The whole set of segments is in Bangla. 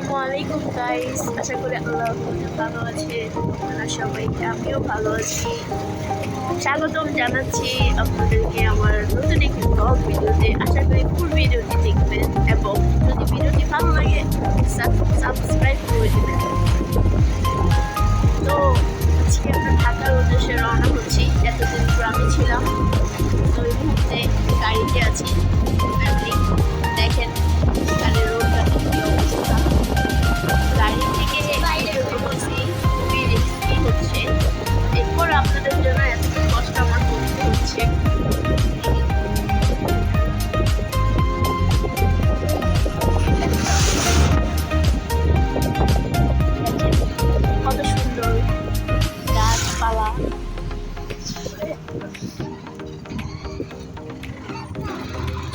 আসসালামু আলাইকুম গাইস, আশা করি আল্লাহ ভালো আছে। আপনারা সবাই, আমিও ভালো আছি। স্বাগতম জানাচ্ছি আপনাদেরকে আমার নতুন একটি ব্লগ ভিডিওতে। আশা করি ফুল ভিডিওটি দেখবেন এবং যদি ভিডিওটি ভালো লাগে সাবস্ক্রাইব করে দেবেন। তো আজকে আমরা ঢাকার উদ্দেশ্যে রওনা হচ্ছি। এতদিন গ্রামে ছিলাম, তো এই মুহূর্তে গাড়িতে আছি। দেখেন গাড়ির রোডটা কি অবস্থা। গাড়ি থেকে খুবই রিস্কি হচ্ছে। এরপর আপনাদের জন্য এত কষ্ট আমার করতে হচ্ছে। কত সুন্দর গাছপালা।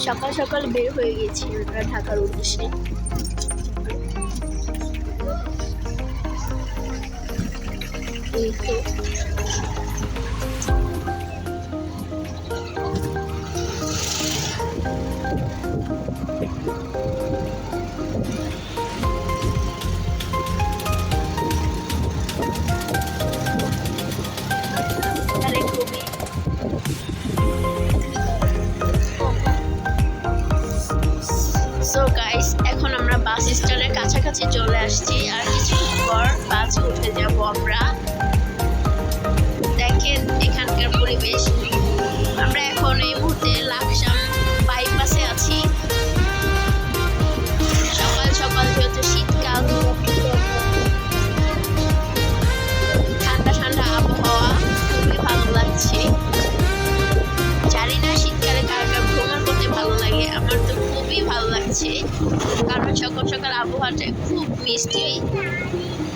সকাল সকাল বের হয়ে গেছি আমরা ঢাকার উদ্দেশ্যে। এই তো সো গাইস, এখন আমরা বাস স্ট্যান্ডের কাছাকাছি চলে আসছি। আর কিছুক্ষণ পর বাস উঠে যাব আমরা। দেখেন এখানকার পরিবেশ। আমরা এখন এই মুহূর্তে লাকসাম বাইপাসে আছি। সকাল সকাল যেহেতু শীতকাল, ঠান্ডা ঠান্ডা আবহাওয়া, খুবই ভালো লাগছে। জানি না শীতকালে কার কার ভ্রমণ করতে ভালো লাগে, আমার তো খুবই ভালো লাগছে। কারণ সকাল সকাল আবহাওয়াটা খুব মিষ্টি,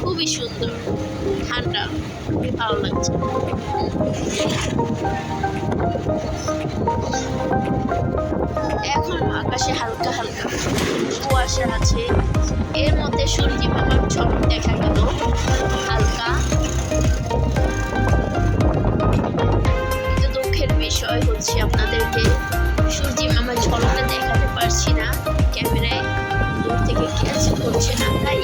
খুবই সুন্দর, ঠান্ডা, খুবই ভালো লাগছে। এখন আকাশে হালকা হালকা কুয়াশা আছে, এর মধ্যে সূর্যি মামার ঝলক দেখা গেল হালকা। কিন্তু দুঃখের বিষয় হচ্ছে আপনাদেরকে সূর্যি মামার ঝলকটা দেখাতে পারছি না, ক্যামেরায় দূর থেকে ক্যাচ করছে না, তাই